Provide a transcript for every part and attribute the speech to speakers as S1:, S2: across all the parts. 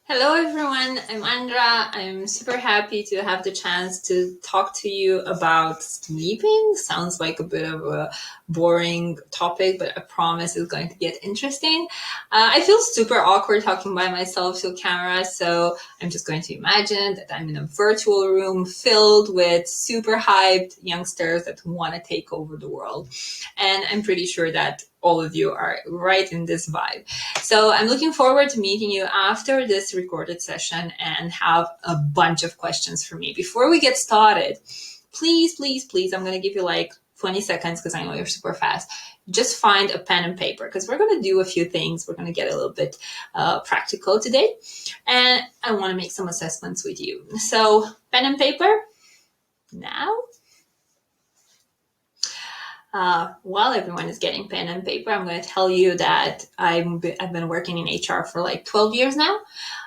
S1: Hello everyone, I'm Andra. I'm super happy to have the chance to talk to you about sleeping. Sounds like a bit of a boring topic, but I promise it's going to get interesting. I feel super awkward talking by myself to a camera, so I'm just going to imagine that I'm in a virtual room filled with super hyped youngsters that want to take over the world. And I'm pretty sure that all of you are right in this vibe. So I'm looking forward to meeting you after this recorded session and have a bunch of questions for me. Before we get started, please, I'm going to give you like 20 seconds because I know you're super fast. Just find a pen and paper because we're going to do a few things. We're going to get a little bit practical today. And I want to make some assessments with you. So pen and paper now. While everyone is getting pen and paper, I'm going to tell you that I've been working in HR for like 12 years now.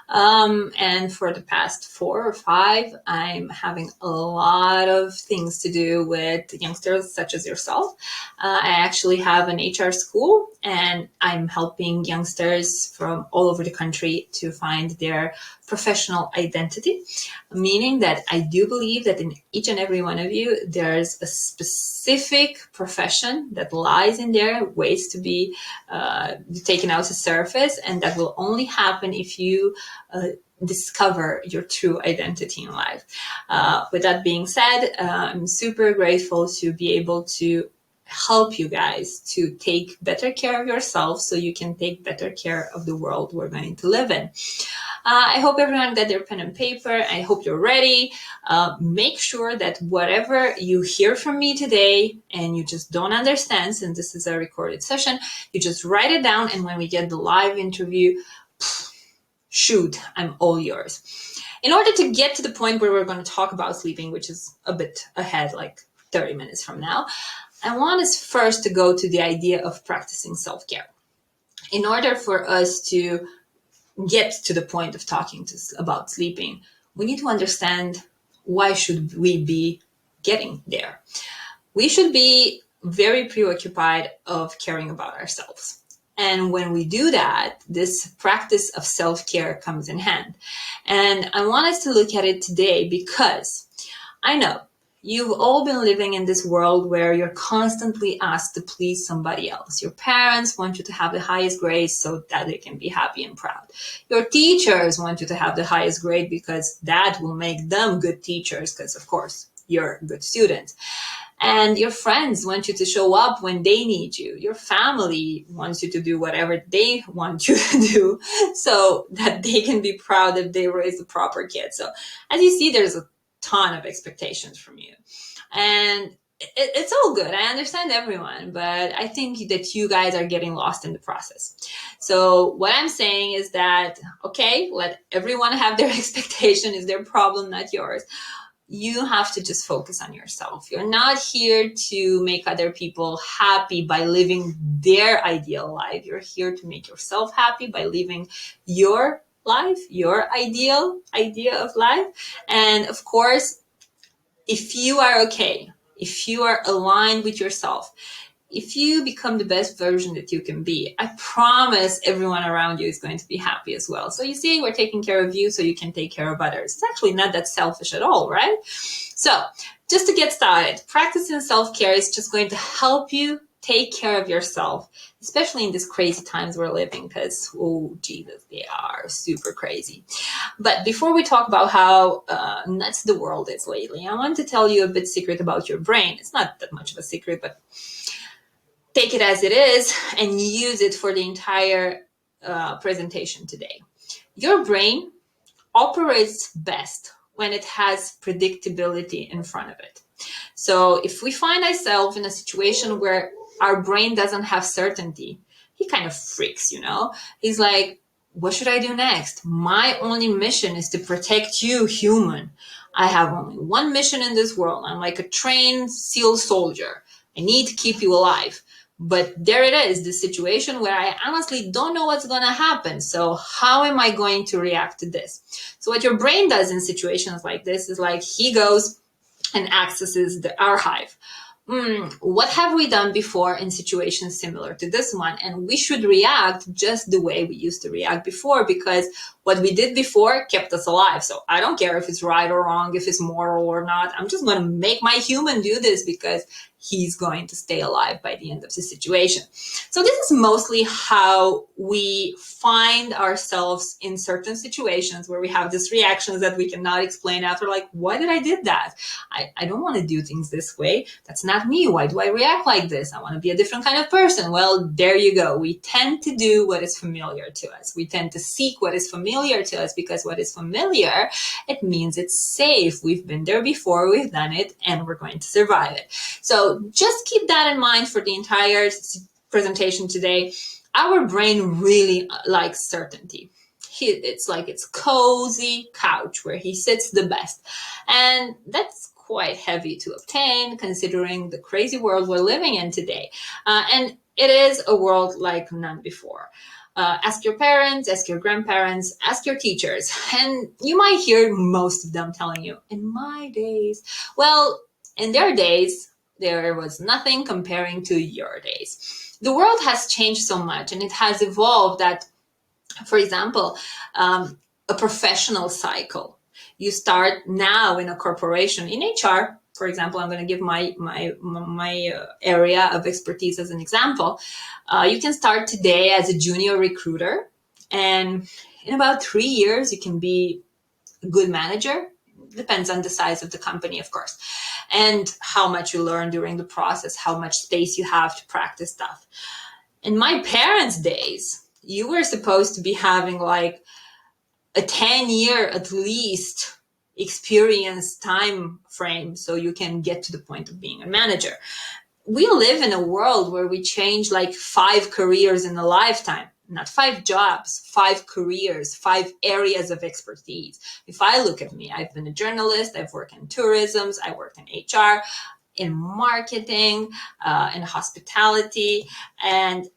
S1: And for the past 4 or 5, I'm having a lot of things to do with youngsters such as yourself. I actually have an HR school and I'm helping youngsters from all over the country to find their professional identity, meaning that I do believe that in each and every one of you, there's a specific profession that lies in there, waits to be taken out to surface, and that will only happen if you discover your true identity in life. With that being said, I'm super grateful to be able to help you guys to take better care of yourself so you can take better care of the world we're going to live in. I hope everyone got their pen and paper. I hope you're ready. Make sure that whatever you hear from me today and you just don't understand, since this is a recorded session, you just write it down, and when we get the live interview, shoot, I'm all yours. In order to get to the point where we're going to talk about sleeping, which is a bit ahead, like 30 minutes from now, I want us first to go to the idea of practicing self-care. In order for us to get to the point of talking about sleeping, we need to understand why should we be getting there. We should be very preoccupied of caring about ourselves. And when we do that, this practice of self-care comes in hand. And I want us to look at it today because I know you've all been living in this world where you're constantly asked to please somebody else. Your parents want you to have the highest grades so that they can be happy and proud. Your teachers want you to have the highest grade because that will make them good teachers because, of course, you're a good student. And your friends want you to show up when they need you. Your family wants you to do whatever they want you to do so that they can be proud that they raised the proper kid. So as you see, there's a ton of expectations from you. And it's all good. I understand everyone, but I think that you guys are getting lost in the process. So what I'm saying is that, okay, let everyone have their expectation. It's their problem, not yours. You have to just focus on yourself. You're not here to make other people happy by living their ideal life. You're here to make yourself happy by living your life, your ideal idea of life. And of course, if you are okay, if you are aligned with yourself, if you become the best version that you can be, I promise everyone around you is going to be happy as well. So you see, we're taking care of you so you can take care of others. It's actually not that selfish at all, right? So just to get started, practicing self-care is just going to help you take care of yourself, especially in these crazy times we're living because, oh, Jesus, they are super crazy. But before we talk about how nuts the world is lately, I want to tell you a bit secret about your brain. It's not that much of a secret, but take it as it is and use it for the entire presentation today. Your brain operates best when it has predictability in front of it. So if we find ourselves in a situation where our brain doesn't have certainty, he kind of freaks, you know? He's like, what should I do next? My only mission is to protect you, human. I have only one mission in this world. I'm like a trained SEAL soldier. I need to keep you alive. But there it is, the situation where I honestly don't know what's going to happen. So how am I going to react to this? So what your brain does in situations like this is like he goes and accesses the archive. what have we done before in situations similar to this one? And we should react just the way we used to react before, because what we did before kept us alive. So I don't care if it's right or wrong, if it's moral or not. I'm just going to make my human do this because he's going to stay alive by the end of the situation. So this is mostly how we find ourselves in certain situations where we have these reactions that we cannot explain after, like, why did I did that? I don't want to do things this way. That's not me. Why do I react like this? I want to be a different kind of person. Well, there you go. We tend to do what is familiar to us. We tend to seek what is familiar to us, because what is familiar, it means it's safe. We've been there before, we've done it, and we're going to survive it. So just keep that in mind for the entire presentation today. Our brain really likes certainty. It's like its cozy couch where he sits the best. And that's quite heavy to obtain considering the crazy world we're living in today. And it is a world like none before. Ask your parents, ask your grandparents, ask your teachers, and you might hear most of them telling you, in my days. Well, in their days, there was nothing comparing to your days. The world has changed so much, and it has evolved that, for example, a professional cycle. You start now in a corporation, in HR, for example. I'm going to give my area of expertise as an example. You can start today as a junior recruiter, and in about 3 years, you can be a good manager. Depends on the size of the company, of course, and how much you learn during the process, how much space you have to practice stuff. In my parents' days, you were supposed to be having like a 10-year at least experience time frame so you can get to the point of being a manager. We live in a world where we change like 5 careers in a lifetime, not 5 jobs, 5 careers, 5 areas of expertise. If I look at me, I've been a journalist, I've worked in tourism, I worked in HR, in marketing, in hospitality, and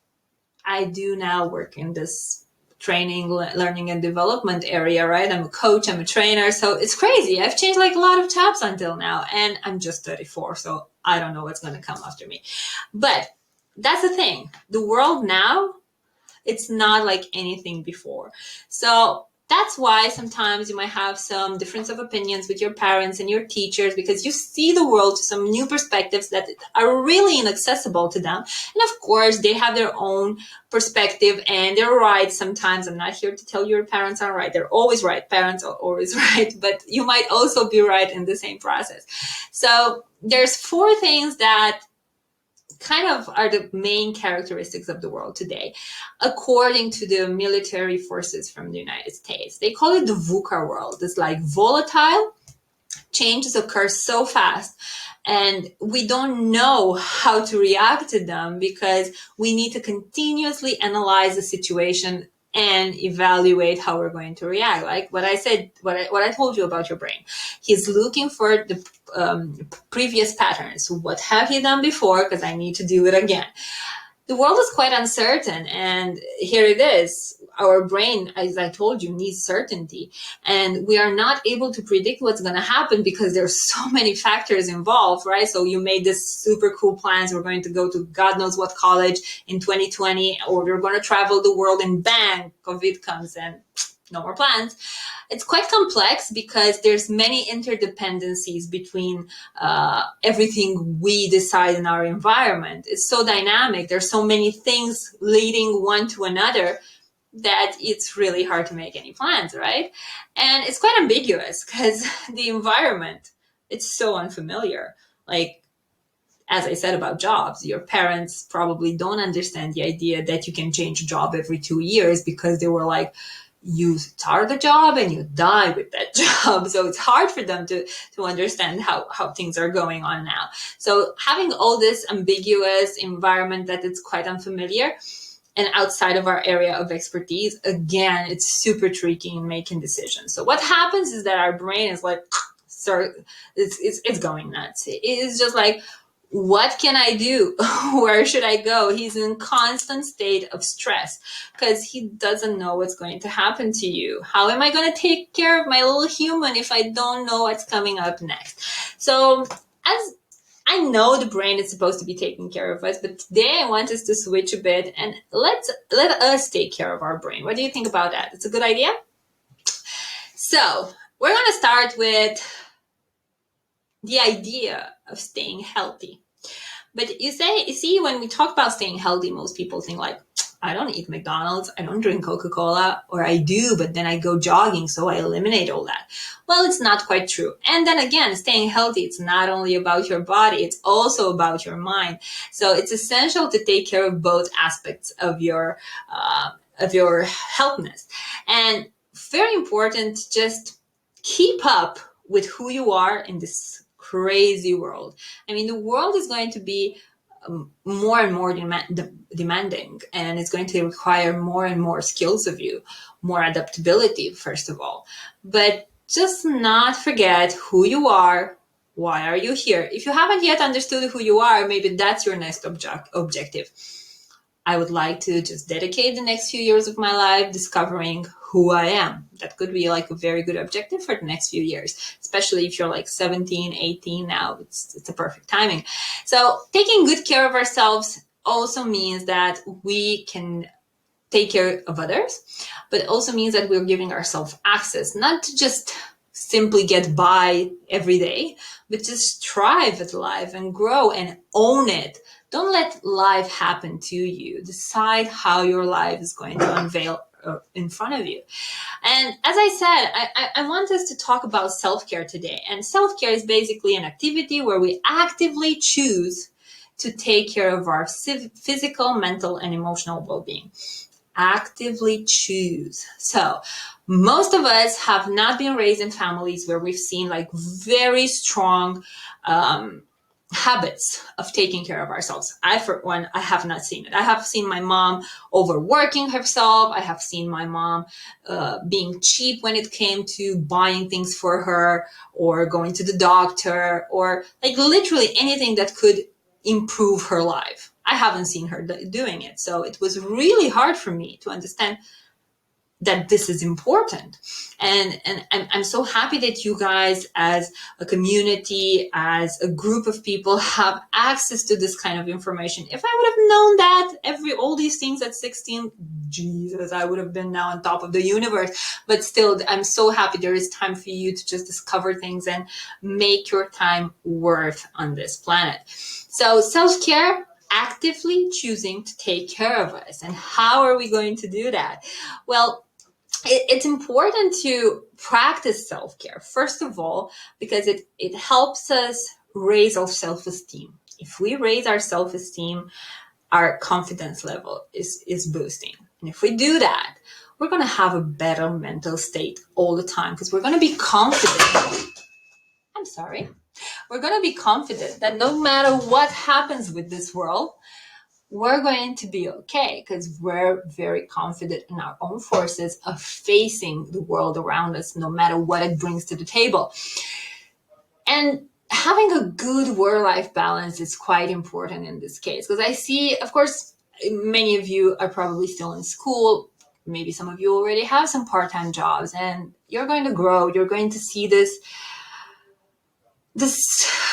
S1: I do now work in this training, learning and development area, right? I'm a coach, I'm a trainer. So it's crazy. I've changed like a lot of jobs until now, and I'm just 34. So I don't know what's going to come after me. But that's the thing. The world now, it's not like anything before. So that's why sometimes you might have some difference of opinions with your parents and your teachers, because you see the world to some new perspectives that are really inaccessible to them. And of course, they have their own perspective and they're right sometimes. I'm not here to tell you your parents are right. They're always right. Parents are always right. But you might also be right in the same process. So there's 4 things that kind of are the main characteristics of the world today, according to the military forces from the United States. They call it the VUCA world. It's like volatile, changes occur so fast, and we don't know how to react to them because we need to continuously analyze the situation and evaluate how we're going to react. Like what I said, what I told you about your brain. He's looking for the previous patterns. What have you done before? Because I need to do it again. The world is quite uncertain, and here it is. Our brain, as I told you, needs certainty, and we are not able to predict what's going to happen because there's so many factors involved, right? So you made this super cool plans. We're going to go to God knows what college in 2020, or we're going to travel the world, and bang, COVID comes and no more plans. It's quite complex because there's many interdependencies between everything we decide in our environment. It's so dynamic. There's so many things leading one to another that it's really hard to make any plans, right? And it's quite ambiguous because the environment, it's so unfamiliar. Like, as I said about jobs, your parents probably don't understand the idea that you can change a job every 2 years because they were like, you start the job and you die with that job. So it's hard for them to understand how things are going on now. So having all this ambiguous environment that it's quite unfamiliar and outside of our area of expertise, again, it's super tricky in making decisions. So what happens is that our brain is like, sir, it's going nuts. It's just like, what can I do? Where should I go? He's in constant state of stress because he doesn't know what's going to happen to you. How am I going to take care of my little human if I don't know what's coming up next? So as I know the brain is supposed to be taking care of us, but today I want us to switch a bit and let us take care of our brain. What do you think about that? It's a good idea? So we're going to start with the idea of staying healthy. But you see, when we talk about staying healthy, most people think like, I don't eat McDonald's, I don't drink Coca-Cola, or I do, but then I go jogging, so I eliminate all that. Well, it's not quite true. And then again, staying healthy, it's not only about your body, it's also about your mind. So it's essential to take care of both aspects of your healthness. And very important, just keep up with who you are in this crazy world. I mean, the world is going to be more and more demanding, and it's going to require more and more skills of you, more adaptability, first of all. But just not forget who you are. Why are you here? If you haven't yet understood who you are, maybe that's your next objective. I would like to just dedicate the next few years of my life discovering who I am. That could be like a very good objective for the next few years, especially if you're like 17, 18 now. It's a perfect timing. So taking good care of ourselves also means that we can take care of others, but it also means that we're giving ourselves access, not to just simply get by every day, but just thrive at life and grow and own it. Don't let life happen to you. Decide how your life is going to unveil in front of you. And as I said, I want us to talk about self-care today. And self-care is basically an activity where we actively choose to take care of our physical, mental, and emotional well-being. Actively choose. So most of us have not been raised in families where we've seen like very strong habits of taking care of ourselves. I, for one, I have not seen it. I have seen my mom overworking herself. I have seen my mom being cheap when it came to buying things for her or going to the doctor or like literally anything that could improve her life. I haven't seen her doing it. So it was really hard for me to understand that this is important. And I'm so happy that you guys as a community, as a group of people have access to this kind of information. If I would have known that all these things at 16, Jesus, I would have been now on top of the universe. But still, I'm so happy there is time for you to just discover things and make your time worth on this planet. So self-care, actively choosing to take care of us. And how are we going to do that? Well, it's important to practice self-care, first of all, because it helps us raise our self-esteem. If we raise our self-esteem, our confidence level is boosting. And if we do that, we're going to have a better mental state all the time because we're going to be confident. I'm sorry. We're going to be confident that no matter what happens with this world, we're going to be okay because we're very confident in our own forces of facing the world around us, no matter what it brings to the table. And having a good work-life balance is quite important in this case because I see, of course, many of you are probably still in school. Maybe some of you already have some part-time jobs and you're going to grow. You're going to see this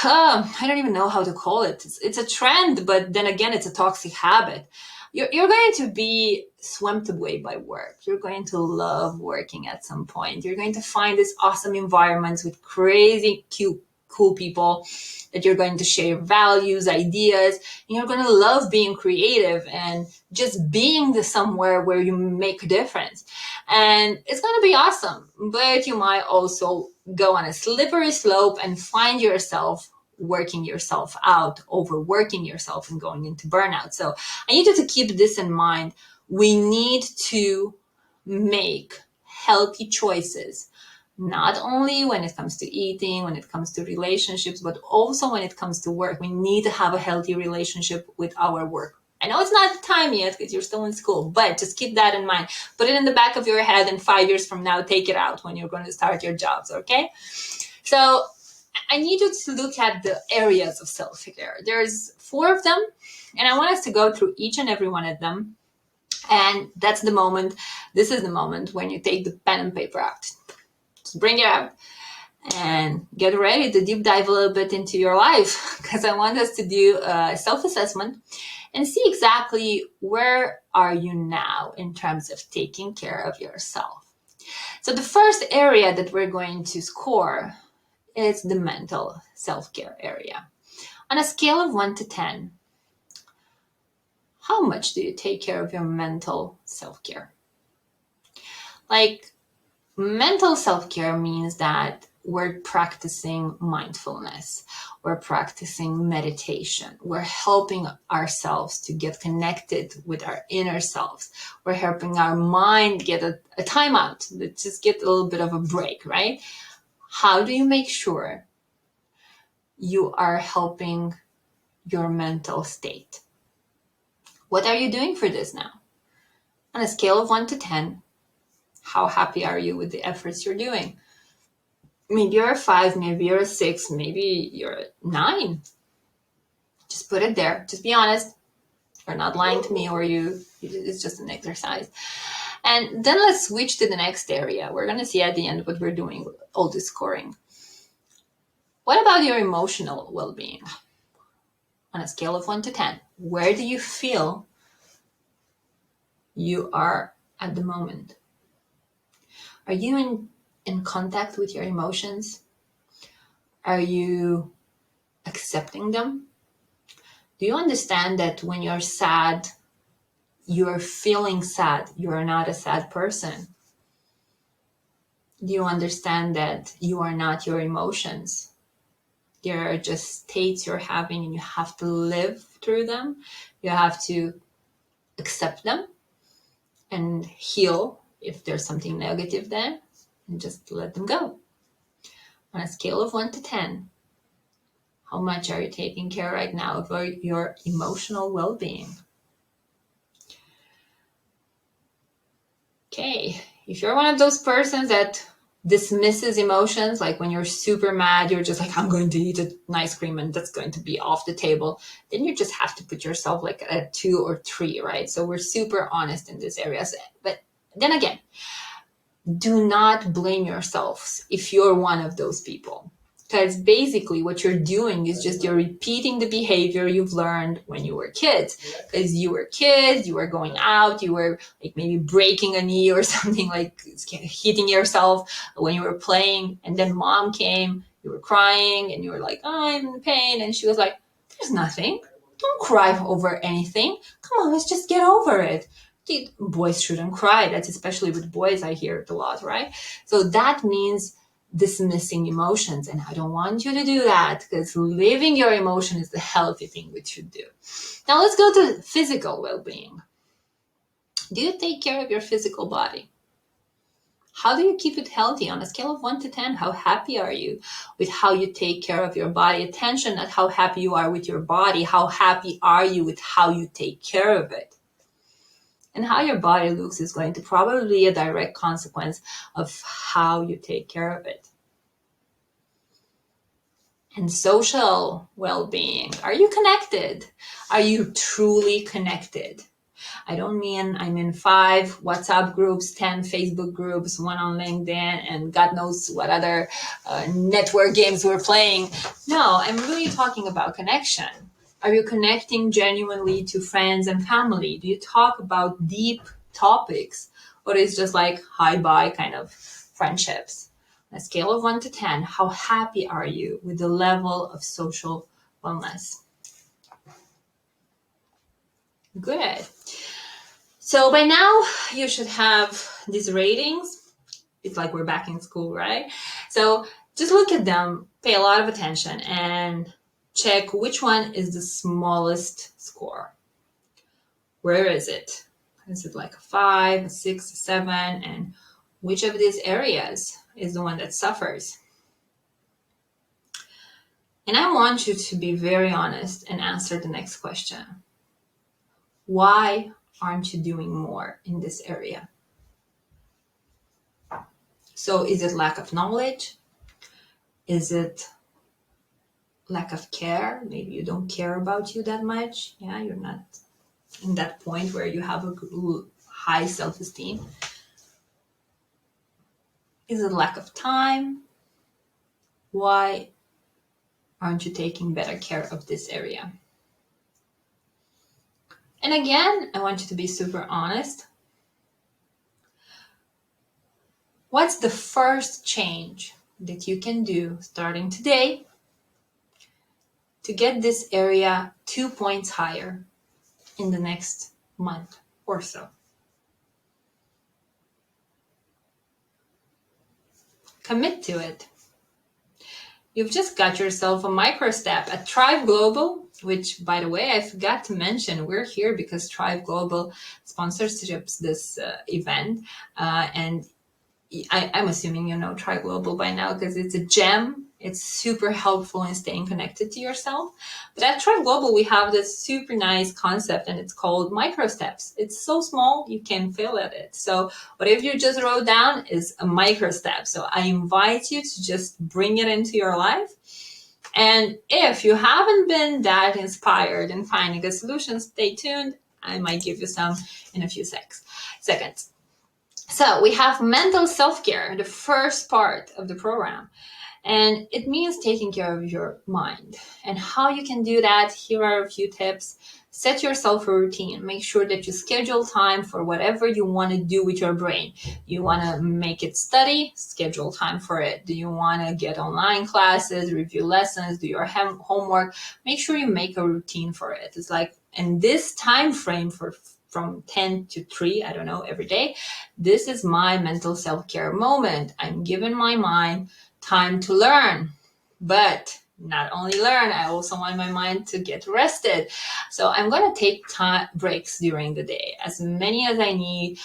S1: I don't even know how to call it. It's a trend, but then again, it's a toxic habit. You're going to be swept away by work. You're going to love working at some point. You're going to find these awesome environments with crazy, cute, cool people that you're going to share values, ideas, and you're going to love being creative and just being somewhere where you make a difference. And it's going to be awesome, but you might also go on a slippery slope and find yourself working yourself out, overworking yourself and going into burnout. So I need you to keep this in mind. We need to make healthy choices, not only when it comes to eating, when it comes to relationships, but also when it comes to work. We need to have a healthy relationship with our work. I know it's not the time yet because you're still in school, but just keep that in mind. Put it in the back of your head, and 5 years from now, take it out when you're going to start your jobs, okay? So I need you to look at the areas of self-care. There's 4 of them, and I want us to go through each and every one of them. And this is the moment when you take the pen and paper out. Just bring it out and get ready to deep dive a little bit into your life, because I want us to do a self-assessment and see exactly where are you now in terms of taking care of yourself. So the first area that we're going to score is the mental self-care area. On a scale of 1 to 10, how much do you take care of your mental self-care? Like, mental self-care means that we're practicing mindfulness, we're practicing meditation, we're helping ourselves to get connected with our inner selves, we're helping our mind get a timeout, just get a little bit of a break, right? How do you make sure you are helping your mental state? What are you doing for this now? On a scale of 1 to 10, how happy are you with the efforts you're doing? Maybe you're a 5, maybe you're a 6, maybe you're a 9. Just put it there. Just be honest. You're not lying to me, or it's just an exercise. And then let's switch to the next area. We're going to see at the end what we're doing with all this scoring. What about your emotional well-being? On a scale of 1 to 10, where do you feel you are at the moment? Are you in contact with your emotions? Are you accepting them? Do you understand that when you're sad, you're feeling sad? You're not a sad person. Do you understand that you are not your emotions? They're just states you're having, and you have to live through them. You have to accept them and heal if there's something negative there, and just let them go. On a scale of 1 to 10, how much are you taking care right now of your emotional well-being? Okay, if you're one of those persons that dismisses emotions, like when you're super mad, you're just like, I'm going to eat an ice cream and that's going to be off the table, then you just have to put yourself like at a 2 or 3, right? So we're super honest in this area. But then again, do not blame yourselves if you're one of those people. Because basically what you're doing is just you're repeating the behavior you've learned when you were kids. Because you were kids, you were going out, you were like maybe breaking a knee or something, like hitting yourself when you were playing. And then mom came, you were crying, and you were like, oh, I'm in pain. And she was like, there's nothing. Don't cry over anything. Come on, let's just get over it. Boys shouldn't cry. That's especially with boys. I hear it a lot, right? So that means dismissing emotions. And I don't want you to do that, because living your emotion is the healthy thing we should do. Now let's go to physical well-being. Do you take care of your physical body? How do you keep it healthy? On a scale of 1 to 10, how happy are you with how you take care of your body? Attention at how happy you are with your body. How happy are you with how you take care of it? And how your body looks is going to probably be a direct consequence of how you take care of it. And social well-being. Are you connected? Are you truly connected? I don't mean I'm in 5 WhatsApp groups, 10 Facebook groups, 1 on LinkedIn, and God knows what other network games we're playing. No, I'm really talking about connection. Are you connecting genuinely to friends and family? Do you talk about deep topics? Or is it just like hi-bye kind of friendships? On a scale of 1 to 10, how happy are you with the level of social wellness? Good. So by now, you should have these ratings. It's like we're back in school, right? So just look at them, pay a lot of attention, and check which one is the smallest score. Where is it? Is it like a 5, a 6, a 7? And which of these areas is the one that suffers? And I want you to be very honest and answer the next question. Why aren't you doing more in this area? So is it lack of knowledge? Is it lack of care? Maybe you don't care about you that much. Yeah, you're not in that point where you have a high self-esteem. Is it lack of time? why aren't you taking better care of this area? And again, I want you to be super honest. What's the first change that you can do starting today to get this area 2 points higher in the next month or so? Commit to it. You've just got yourself a micro step at Tribe Global, which, by the way, I forgot to mention, we're here because Tribe Global sponsorships this event. And I'm assuming you know Tribe Global by now because it's a gem. It's super helpful in staying connected to yourself. But at Tribe Global, we have this super nice concept, and it's called micro steps. It's so small, you can fail at it. So whatever you just wrote down is a micro step. So I invite you to just bring it into your life. And if you haven't been that inspired in finding a solution, stay tuned. I might give you some in a few seconds. So we have mental self-care, the first part of the program. And it means taking care of your mind. And how you can do that, here are a few tips. Set yourself a routine. Make sure that you schedule time for whatever you want to do with your brain. You want to make it study, schedule time for it. Do you want to get online classes, review lessons, do your homework? Make sure you make a routine for it. It's like in this time frame from 10 to 3, I don't know, every day, this is my mental self-care moment. I'm giving my mind time to learn, but not only learn, I also want my mind to get rested. So I'm going to take breaks during the day, as many as I need.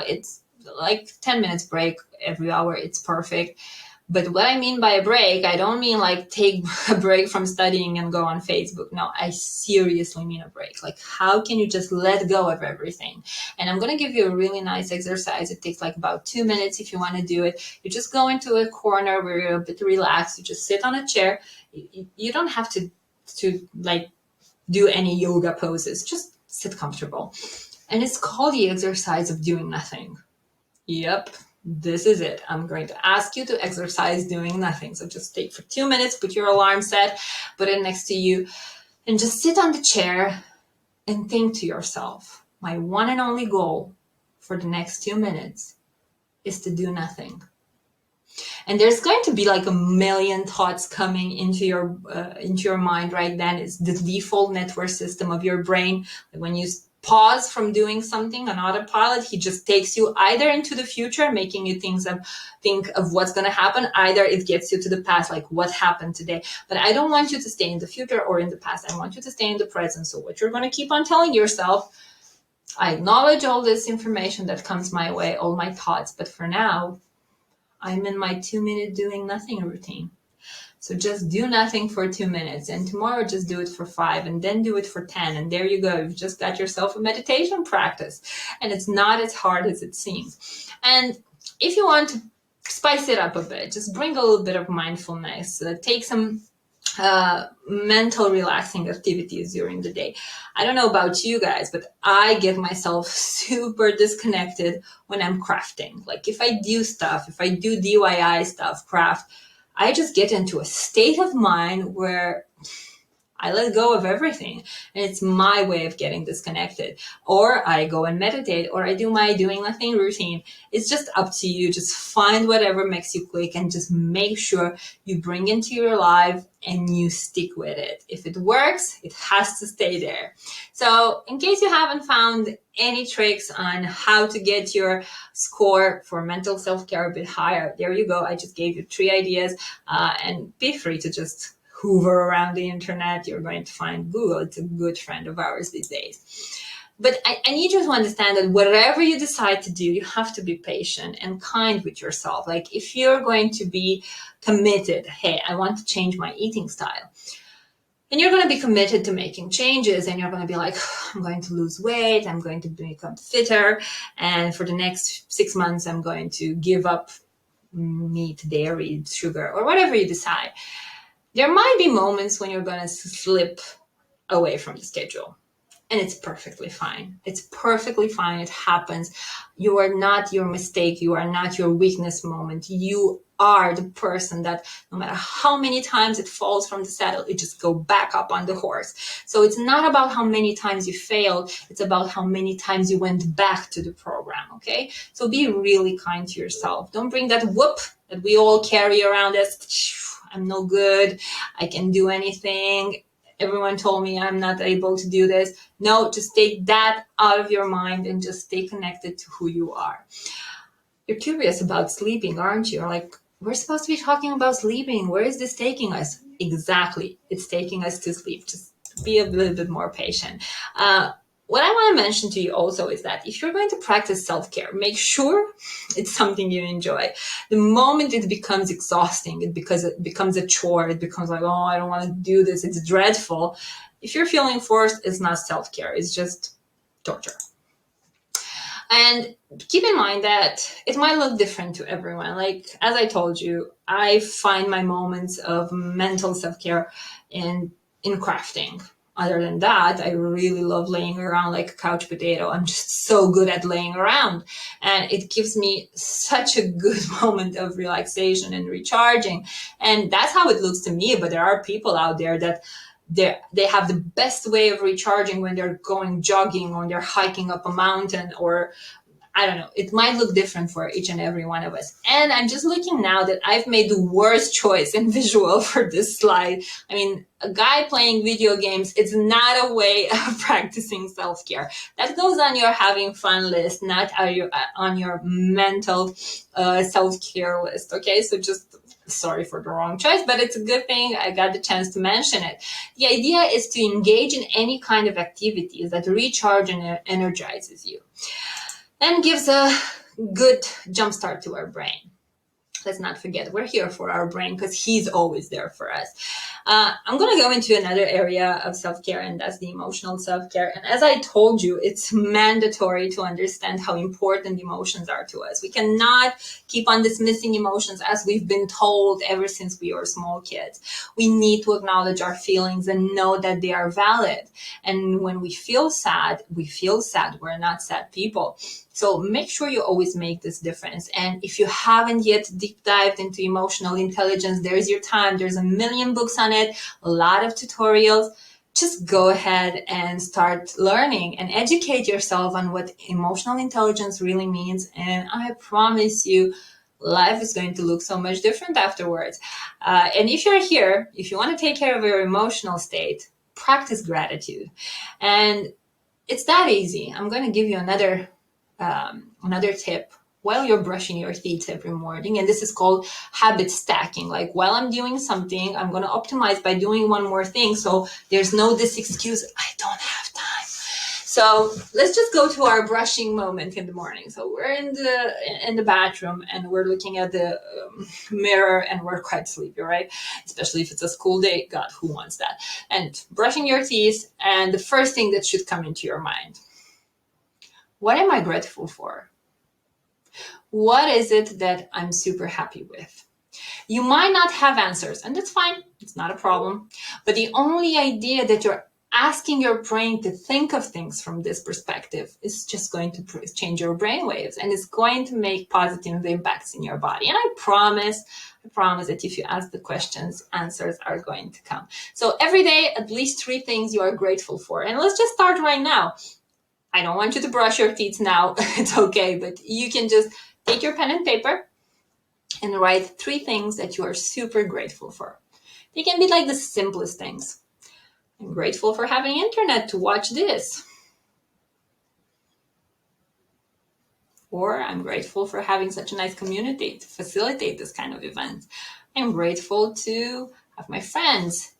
S1: It's like 10 minutes break every hour. It's perfect. But what I mean by a break, I don't mean like take a break from studying and go on Facebook. No, I seriously mean a break. Like, how can you just let go of everything? And I'm going to give you a really nice exercise. It takes like about 2 minutes if you want to do it. You just go into a corner where you're a bit relaxed. You just sit on a chair. You don't have to like do any yoga poses. Just sit comfortable. And it's called the exercise of doing nothing. Yep. This is it. I'm going to ask you to exercise doing nothing. So just take for 2 minutes, put your alarm set, put it next to you, and just sit on the chair and think to yourself, my one and only goal for the next 2 minutes is to do nothing. And there's going to be like a million thoughts coming into your mind right then. It's the default network system of your brain. When you pause from doing something on autopilot, he just takes you either into the future, making you think of what's going to happen. Either it gets you to the past, like what happened today. But I don't want you to stay in the future or in the past. I want you to stay in the present. So what you're going to keep on telling yourself, I acknowledge all this information that comes my way, all my thoughts, but for now, I'm in my 2-minute doing nothing routine. So just do nothing for 2 minutes, and tomorrow just do it for 5, and then do it for 10. And there you go. You've just got yourself a meditation practice, and it's not as hard as it seems. And if you want to spice it up a bit, just bring a little bit of mindfulness, take some mental relaxing activities during the day. I don't know about you guys, but I get myself super disconnected when I'm crafting. Like if I do stuff, if I do DIY stuff, craft, I just get into a state of mind where I let go of everything, and it's my way of getting disconnected. Or I go and meditate, or I do my doing nothing routine. It's just up to you. Just find whatever makes you click and just make sure you bring into your life and you stick with it. If it works, it has to stay there. So in case you haven't found any tricks on how to get your score for mental self-care a bit higher, there you go. I just gave you 3 ideas, and be free to just hoover around the internet. You're going to find Google. It's a good friend of ours these days. But I need you to understand that whatever you decide to do, you have to be patient and kind with yourself. Like if you're going to be committed, hey, I want to change my eating style. And you're going to be committed to making changes, and you're going to be like, I'm going to lose weight. I'm going to become fitter. And for the next 6 months, I'm going to give up meat, dairy, sugar, or whatever you decide. There might be moments when you're going to slip away from the schedule. And it's perfectly fine. It's perfectly fine. It happens. You are not your mistake. You are not your weakness moment. You are the person that no matter how many times it falls from the saddle, it just go back up on the horse. So it's not about how many times you failed. It's about how many times you went back to the program. Okay. So be really kind to yourself. Don't bring that whoop that we all carry around as I'm no good. I can do anything. Everyone told me I'm not able to do this. No, just take that out of your mind and just stay connected to who you are. You're curious about sleeping, aren't you? Like, we're supposed to be talking about sleeping. Where is this taking us? Exactly. It's taking us to sleep. Just be a little bit more patient. What I want to mention to you also is that if you're going to practice self-care, make sure it's something you enjoy. The moment it becomes exhausting, it becomes a chore, it becomes like, oh, I don't want to do this, it's dreadful. If you're feeling forced, it's not self-care, it's just torture. And keep in mind that it might look different to everyone. Like, as I told you, I find my moments of mental self-care in crafting. Other than that, I really love laying around like a couch potato. I'm just so good at laying around. And it gives me such a good moment of relaxation and recharging. And that's how it looks to me. But there are people out there that they have the best way of recharging when they're going jogging or they're hiking up a mountain, or I don't know, it might look different for each and every one of us. And I'm just looking now that I've made the worst choice in visual for this slide. I mean, a guy playing video games, it's not a way of practicing self-care. That goes on your having fun list, not on your mental self-care list. Okay, so just sorry for the wrong choice, but it's a good thing I got the chance to mention it. The idea is to engage in any kind of activities that recharge and energizes you and gives a good jumpstart to our brain. Let's not forget, we're here for our brain because he's always there for us. I'm going to go into another area of self-care, and that's the emotional self-care. And as I told you, it's mandatory to understand how important emotions are to us. We cannot keep on dismissing emotions as we've been told ever since we were small kids. We need to acknowledge our feelings and know that they are valid. And when we feel sad, we feel sad. We're not sad people. So make sure you always make this difference. And if you haven't yet deep dived into emotional intelligence, there's your time. There's a million books on it, a lot of tutorials. Just go ahead and start learning and educate yourself on what emotional intelligence really means. And I promise you, life is going to look so much different afterwards. And if you're here, if you want to take care of your emotional state, practice gratitude. And it's that easy. I'm going to give you another tip while you're brushing your teeth every morning. And this is called habit stacking. Like, while I'm doing something, I'm going to optimize by doing one more thing. So there's no this excuse, I don't have time. So let's just go to our brushing moment in the morning. So we're in the bathroom and we're looking at the mirror and we're quite sleepy, right? Especially if it's a school day. God, who wants that? And brushing your teeth, and the first thing that should come into your mind: what am I grateful for? What is it that I'm super happy with? You might not have answers, and that's fine. It's not a problem. But the only idea that you're asking your brain to think of things from this perspective is just going to change your brain waves, and it's going to make positive impacts in your body. And I promise that if you ask the questions, answers are going to come. So every day, at least 3 things you are grateful for. And let's just start right now. I don't want you to brush your teeth now. It's okay, but you can just take your pen and paper and write 3 things that you are super grateful for. They can be like the simplest things. I'm grateful for having internet to watch this. Or I'm grateful for having such a nice community to facilitate this kind of event. I'm grateful to have my friends,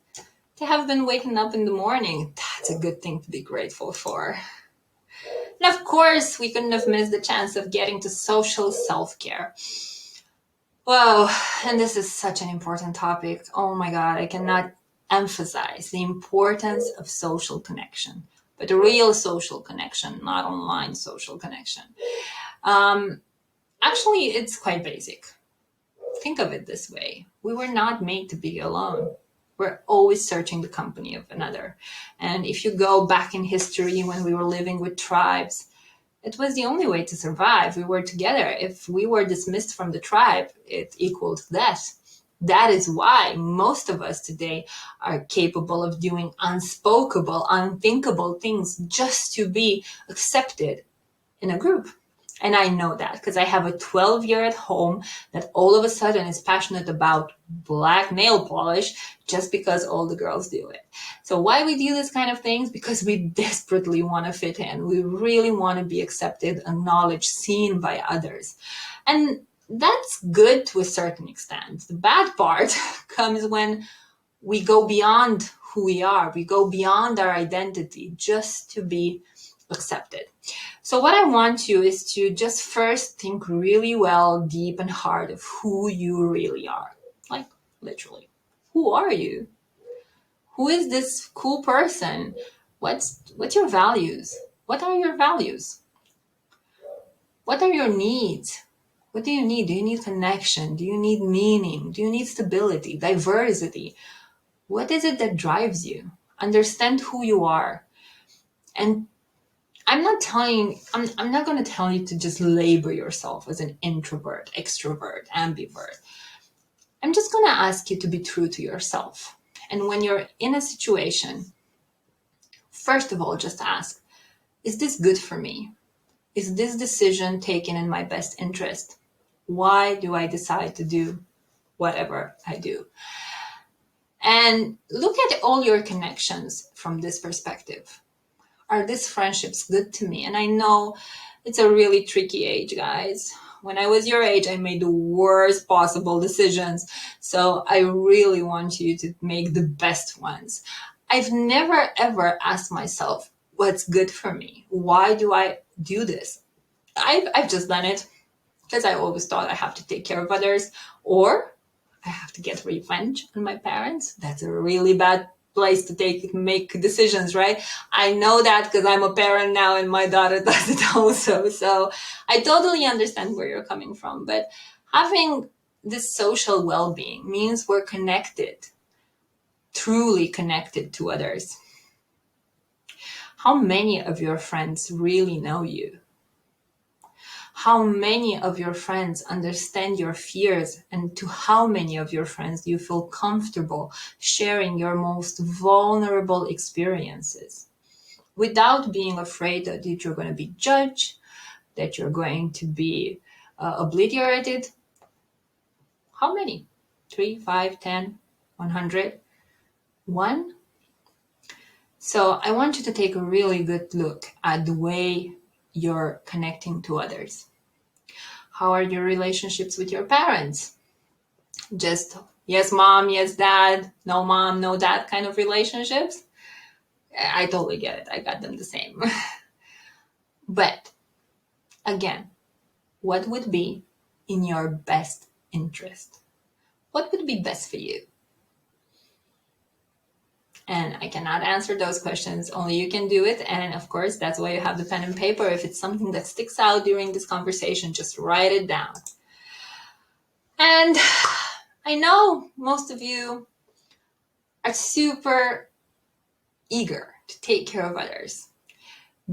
S1: to have been waking up in the morning. That's a good thing to be grateful for. And of course, we couldn't have missed the chance of getting to social self-care. Wow, and this is such an important topic. Oh my God, I cannot emphasize the importance of social connection, but real social connection, not online social connection. Actually, it's quite basic. Think of it this way. We were not made to be alone. We're always searching the company of another. And if you go back in history when we were living with tribes, it was the only way to survive. We were together. If we were dismissed from the tribe, it equaled death. That is why most of us today are capable of doing unspoken, unthinkable things just to be accepted in a group. And I know that because I have a 12-year at home that all of a sudden is passionate about black nail polish just because all the girls do it. So why we do this kind of things? Because we desperately want to fit in. We really want to be accepted, acknowledged, seen by others. And that's good to a certain extent. The bad part comes when we go beyond who we are. We go beyond our identity just to be accepted. So what I want you is to just first think really well, deep and hard of who you really are. Like literally, who are you? Who is this cool person? What's your values? What are your values? What are your needs? What do you need? Do you need connection? Do you need meaning? Do you need stability, diversity? What is it that drives you? Understand who you are. And I'm not going to tell you to just label yourself as an introvert, extrovert, ambivert. I'm just going to ask you to be true to yourself. And when you're in a situation, first of all, just ask, is this good for me? Is this decision taken in my best interest? Why do I decide to do whatever I do? And look at all your connections from this perspective. Are these friendships good to me? And I know it's a really tricky age, guys. When I was your age, I made the worst possible decisions. So I really want you to make the best ones. I've never ever asked myself, what's good for me? Why do I do this? I've just done it because I always thought I have to take care of others, or I have to get revenge on my parents. That's a really bad place to make decisions, right? I know that because I'm a parent now and my daughter does it also. So I totally understand where you're coming from. But having this social well-being means we're connected, truly connected to others. How many of your friends really know you? How many of your friends understand your fears, and to how many of your friends do you feel comfortable sharing your most vulnerable experiences without being afraid that you're going to be judged, that you're going to be obliterated? How many? 3, 5, 10, 100? 1? So I want you to take a really good look at the way you're connecting to others. How are your relationships with your parents? Just yes, mom, yes, dad, no mom, no dad kind of relationships? I totally get it. I got them the same. But again, what would be in your best interest? What would be best for you? And I cannot answer those questions. Only you can do it. And of course, that's why you have the pen and paper. If it's something that sticks out during this conversation, just write it down. And I know most of you are super eager to take care of others.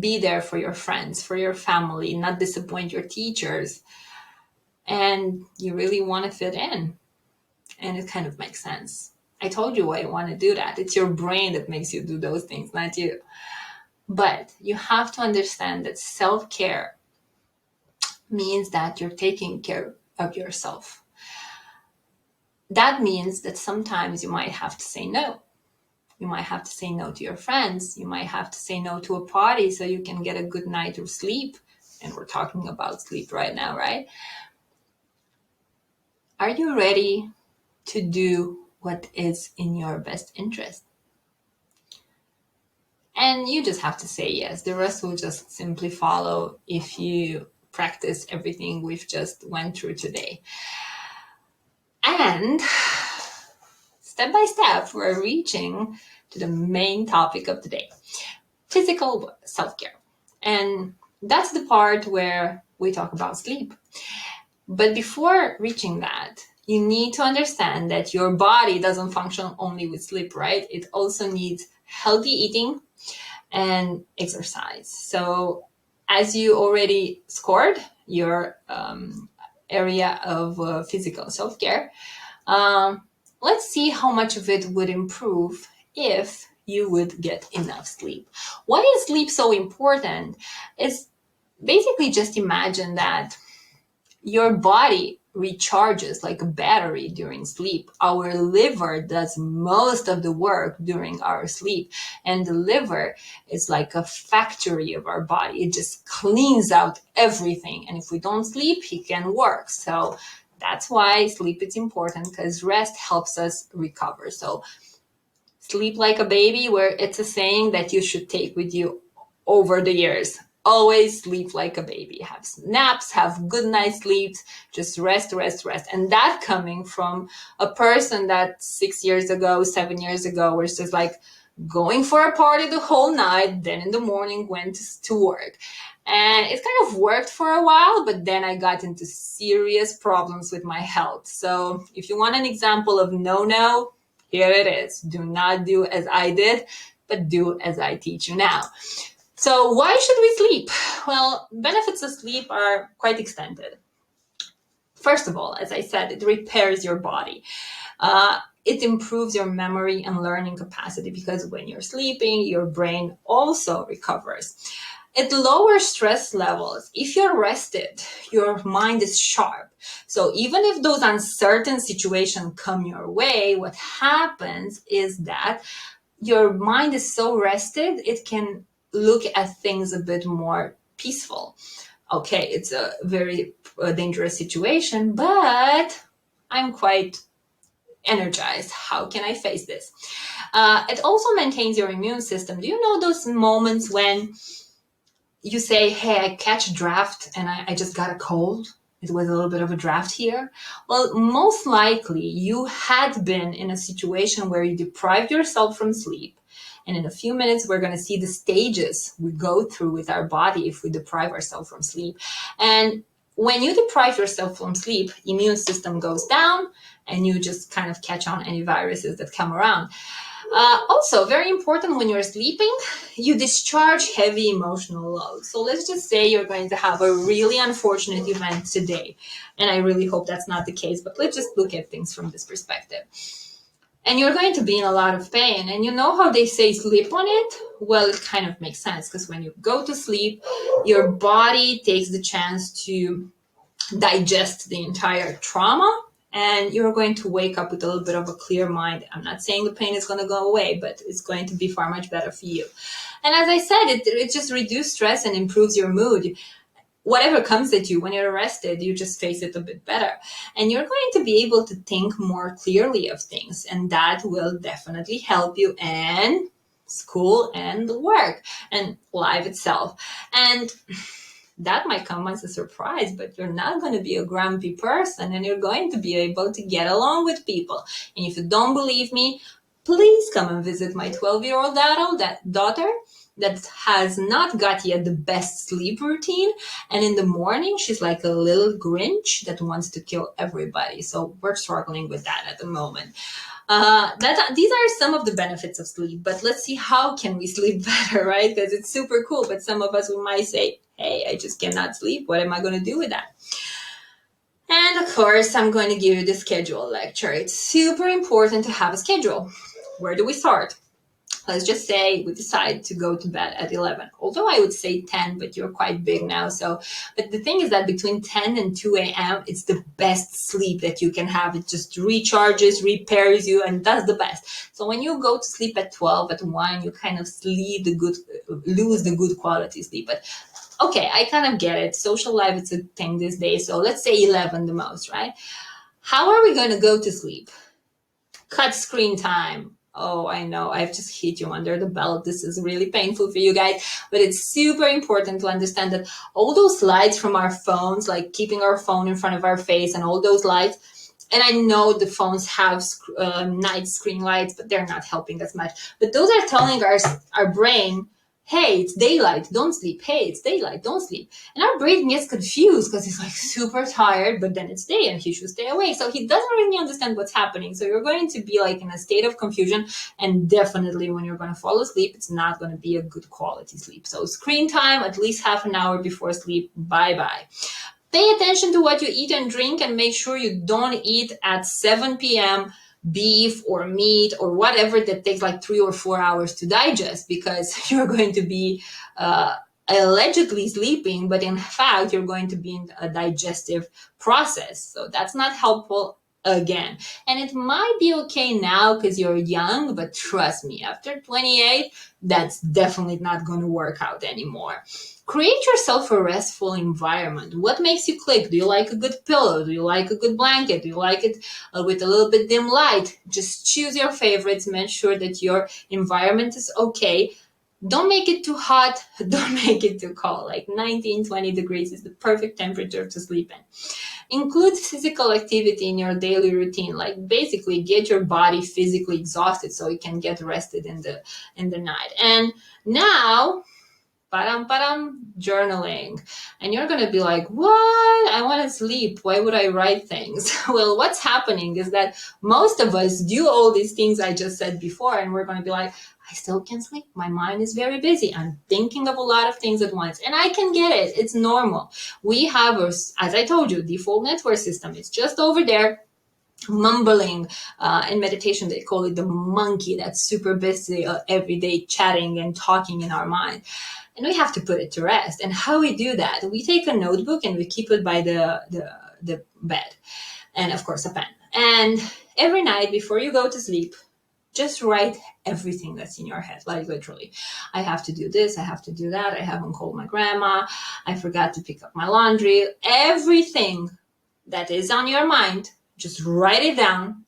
S1: Be there for your friends, for your family, not disappoint your teachers. And you really want to fit in. And it kind of makes sense. I told you why you want to do that. It's your brain that makes you do those things, not you. But you have to understand that self-care means that you're taking care of yourself. That means that sometimes you might have to say no. You might have to say no to your friends. You might have to say no to a party so you can get a good night of sleep. And we're talking about sleep right now, right? Are you ready to do what is in your best interest? And you just have to say yes. The rest will just simply follow if you practice everything we've just went through today. And step by step, we're reaching to the main topic of the day, physical self-care. And that's the part where we talk about sleep. But before reaching that, you need to understand that your body doesn't function only with sleep, right? It also needs healthy eating and exercise. So as you already scored your area of physical self-care, um, let's see how much of it would improve if you would get enough sleep. Why is sleep so important? It's basically just imagine that your body recharges like a battery during sleep. Our liver does most of the work during our sleep. And the liver is like a factory of our body. It just cleans out everything. And if we don't sleep, it can work. So that's why sleep is important, because rest helps us recover. So sleep like a baby, where it's a saying that you should take with you over the years. Always sleep like a baby. Have naps, have good night sleeps, just rest, rest, rest. And that coming from a person that 6 years ago, 7 years ago, was just like going for a party the whole night, then in the morning went to work. And it kind of worked for a while, but then I got into serious problems with my health. So if you want an example of no, here it is. Do not do as I did, but do as I teach you now. So why should we sleep? Well, benefits of sleep are quite extended. First of all, as I said, it repairs your body. It improves your memory and learning capacity, because when you're sleeping, your brain also recovers. It lowers stress levels. If you're rested, your mind is sharp. So even if those uncertain situations come your way, what happens is that your mind is so rested, it can look at things a bit more peaceful. Okay, it's a very dangerous situation, but I'm quite energized. How can I face this? It also maintains your immune system. Do you know those moments when you say, hey, I catch a draft and I just got a cold? It was a little bit of a draft here. Well, most likely you had been in a situation where you deprived yourself from sleep. And in a few minutes, we're going to see the stages we go through with our body if we deprive ourselves from sleep. And when you deprive yourself from sleep, immune system goes down and you just kind of catch on any viruses that come around. Also, very important, when you're sleeping, you discharge heavy emotional load. So let's just say you're going to have a really unfortunate event today. And I really hope that's not the case, but let's just look at things from this perspective. And you're going to be in a lot of pain. And you know how they say sleep on it? Well, it kind of makes sense, because when you go to sleep, your body takes the chance to digest the entire trauma, and you're going to wake up with a little bit of a clear mind. I'm not saying the pain is going to go away, but it's going to be far much better for you. And as I said, it just reduces stress and improves your mood. Whatever comes at you when you're rested, you just face it a bit better. And you're going to be able to think more clearly of things. And that will definitely help you in school and work and life itself. And that might come as a surprise, but you're not going to be a grumpy person, and you're going to be able to get along with people. And if you don't believe me, please come and visit my 12-year-old daughter that has not got yet the best sleep routine. And in the morning, she's like a little Grinch that wants to kill everybody. So we're struggling with that at the moment. These are some of the benefits of sleep, but let's see how can we sleep better, right? Because it's super cool, but some of us might say, hey, I just cannot sleep. What am I going to do with that? And of course, I'm going to give you the schedule lecture. It's super important to have a schedule. Where do we start? Let's just say we decide to go to bed at 11. Although I would say 10, but you're quite big now. But the thing is that between 10 and 2 a.m., it's the best sleep that you can have. It just recharges, repairs you, and does the best. So when you go to sleep at 12, at 1, you kind of lose the good quality sleep. But okay, I kind of get it. Social life is a thing these days. So let's say 11 the most, right? How are we going to go to sleep? Cut screen time. Oh, I know, I've just hit you under the belt. This is really painful for you guys, but it's super important to understand that all those lights from our phones, like keeping our phone in front of our face and all those lights, and I know the phones have night screen lights, but they're not helping us much. But those are telling our brain, hey, it's daylight, don't sleep. Hey, it's daylight, don't sleep. And our brain gets confused because he's like super tired, but then it's day and he should stay awake. So he doesn't really understand what's happening. So you're going to be like in a state of confusion. And definitely when you're going to fall asleep, it's not going to be a good quality sleep. So screen time, at least half an hour before sleep, bye-bye. Pay attention to what you eat and drink and make sure you don't eat at 7 p.m. beef or meat or whatever that takes like 3 or 4 hours to digest, because you're going to be allegedly sleeping, but in fact, you're going to be in a digestive process. So that's not helpful again. And it might be okay now because you're young, but trust me, after 28, that's definitely not going to work out anymore. Create yourself a restful environment. What makes you click? Do you like a good pillow? Do you like a good blanket? Do you like it with a little bit dim light? Just choose your favorites. Make sure that your environment is okay. Don't make it too hot. Don't make it too cold. Like 19, 20 degrees is the perfect temperature to sleep in. Include physical activity in your daily routine. Like basically get your body physically exhausted so it can get rested in the night. And now, journaling. And you're going to be like, what? I want to sleep. Why would I write things? Well, what's happening is that most of us do all these things I just said before, and we're going to be like, I still can't sleep. My mind is very busy. I'm thinking of a lot of things at once, and I can get it. It's normal. We have, as I told you, default network system. It's just over there mumbling. In meditation they call it the monkey that's super busy every day chatting and talking in our mind, and we have to put it to rest. And how we do that, we take a notebook and we keep it by the bed, and of course a pen, and every night before you go to sleep, just write everything that's in your head, like literally. I have to do this, I have to do that, I haven't called my grandma, I forgot to pick up my laundry. Everything that is on your mind, just write it down,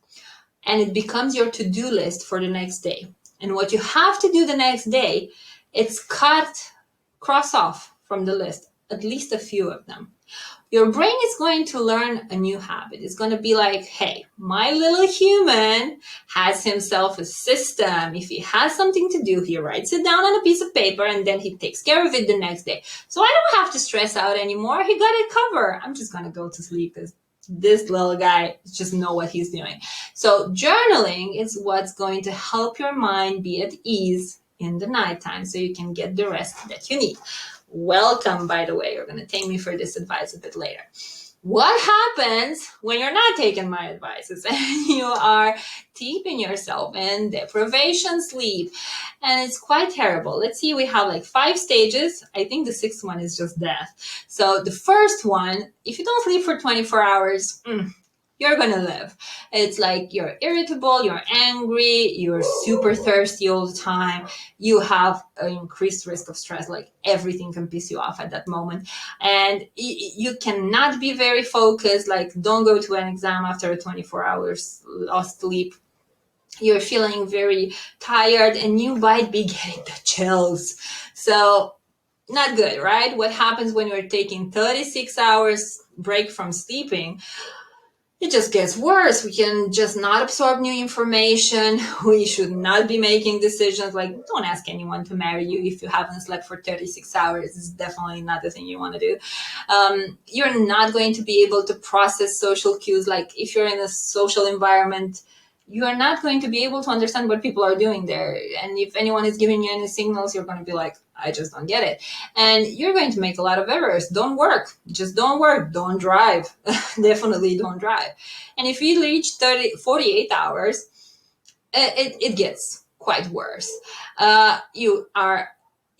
S1: and it becomes your to-do list for the next day. And what you have to do the next day, it's cross off from the list, at least a few of them. Your brain is going to learn a new habit. It's going to be like, hey, my little human has himself a system. If he has something to do, he writes it down on a piece of paper and then he takes care of it the next day. So I don't have to stress out anymore. He got it covered. I'm just going to go to sleep because this little guy just know what he's doing. So journaling is what's going to help your mind be at ease in the nighttime so you can get the rest that you need. Welcome, by the way. You're going to thank me for this advice a bit later. What happens when you're not taking my advices and you are keeping yourself in deprivation sleep? And it's quite terrible. Let's see, we have like 5 stages. I think the 6th one is just death. So the first one, if you don't sleep for 24 hours, you're going to live. It's like you're irritable, you're angry, you're super thirsty all the time. You have an increased risk of stress, like everything can piss you off at that moment. And you cannot be very focused, like don't go to an exam after 24 hours lost sleep. You're feeling very tired and you might be getting the chills. So not good, right? What happens when you're taking 36 hours break from sleeping? It just gets worse. We can just not absorb new information. We should not be making decisions. Like, don't ask anyone to marry you if you haven't slept for 36 hours. It's definitely not the thing you want to do. You're not going to be able to process social cues. Like, if you're in a social environment, you are not going to be able to understand what people are doing there. And if anyone is giving you any signals, you're going to be like, I just don't get it. And you're going to make a lot of errors. Don't work. Just don't work. Don't drive. Definitely don't drive. And if you reach 48 hours, it gets quite worse. You are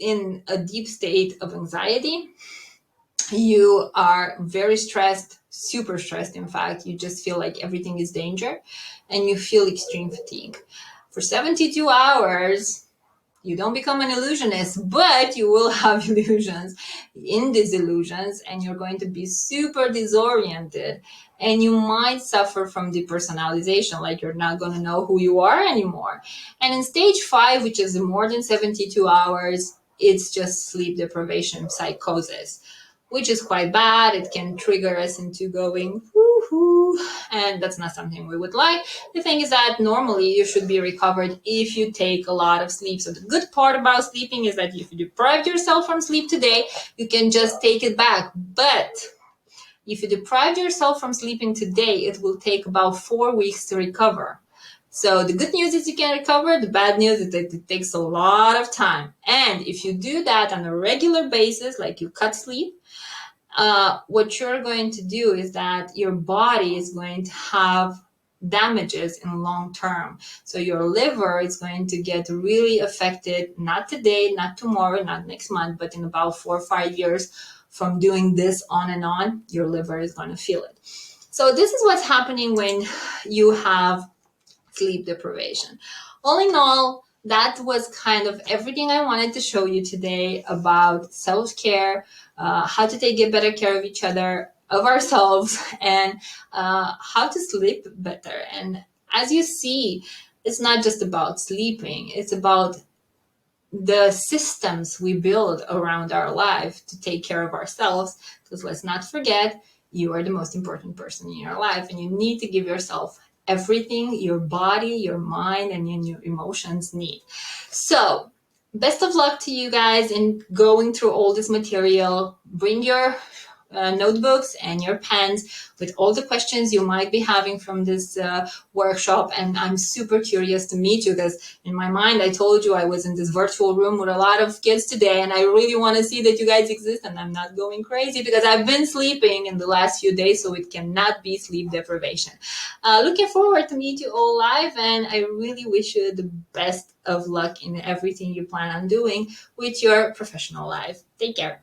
S1: in a deep state of anxiety. You are very stressed, super stressed. In fact, you just feel like everything is danger and you feel extreme fatigue. For 72 hours, you don't become an illusionist, but you will have illusions in these illusions and you're going to be super disoriented and you might suffer from depersonalization, like you're not going to know who you are anymore. And in stage 5, which is more than 72 hours, it's just sleep deprivation psychosis, which is quite bad. It can trigger us into going, and that's not something we would like. The thing is that normally you should be recovered if you take a lot of sleep. So the good part about sleeping is that if you deprive yourself from sleep today, you can just take it back. But if you deprive yourself from sleeping today, it will take about 4 weeks to recover. So the good news is you can recover. The bad news is that it takes a lot of time. And if you do that on a regular basis, like you cut sleep, what you're going to do is that your body is going to have damages in long term. So your liver is going to get really affected, not today, not tomorrow, not next month, but in about 4 or 5 years from doing this on and on, your liver is going to feel it. So this is what's happening when you have sleep deprivation. All in all, that was kind of everything I wanted to show you today about self-care, how to take better care of each other, of ourselves, and how to sleep better. And as you see, it's not just about sleeping, it's about the systems we build around our life to take care of ourselves. Because let's not forget, you are the most important person in your life, and you need to give yourself everything your body, your mind, and your emotions need. So, best of luck to you guys in going through all this material. Bring your notebooks and your pens with all the questions you might be having from this workshop. And I'm super curious to meet you, because in my mind, I told you I was in this virtual room with a lot of kids today, and I really want to see that you guys exist and I'm not going crazy, because I've been sleeping in the last few days, so it cannot be sleep deprivation. Looking forward to meet you all live, and I really wish you the best of luck in everything you plan on doing with your professional life. Take care.